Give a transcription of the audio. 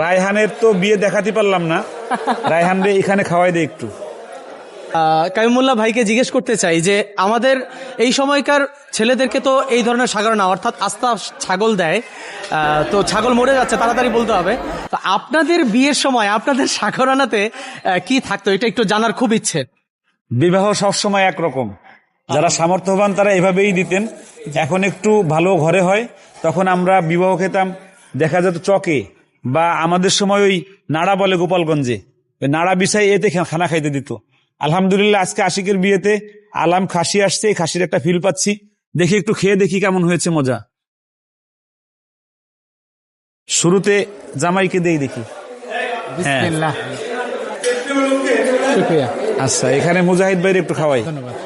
রায়হানের তো বিয়ে দেখাতে পারলাম না, রায়হান রে এখানে খাওয়াই দে একটু। কাইমুল্লাহ ভাইকে জিজ্ঞেস করতে চাই যে আমাদের এই সময়কার ছেলেদেরকে তো এই ধরনের সাগর না, অর্থাৎ আস্তা ছাগল দেয়, তো ছাগল মরে যাচ্ছে তাড়াতাড়ি বলতে হবে। তো আপনাদের বিয়ের সময় আপনাদের সাগরানাতে কি থাকতো, এটা একটু জানার খুব ইচ্ছে। বিবাহ সবসময় একরকম, যারা সামর্থ্যবান তারা এভাবেই দিতেন। এখন একটু ভালো ঘরে হয়, তখন আমরা বিবাহ খেতাম দেখা যেত চকে, বা আমাদের সময় ওই নাড়া বলে গোপালগঞ্জে, ওই নাড়া বিছাই এতে খানা খাইতে দিত। আলহামদুলিল্লাহ আজকে আশিকের বিয়েতে আলাম খাসি আসছে, এই খাসির একটা ফিল পাচ্ছি, দেখি একটু খেয়ে দেখি কেমন হয়েছে, মজা। শুরুতে জামাইকে দেই দেখি। বিসমিল্লাহ। আচ্ছা, এখানে মুজাহিদ ভাইয়ের একটু খাওয়াই। ধন্যবাদ।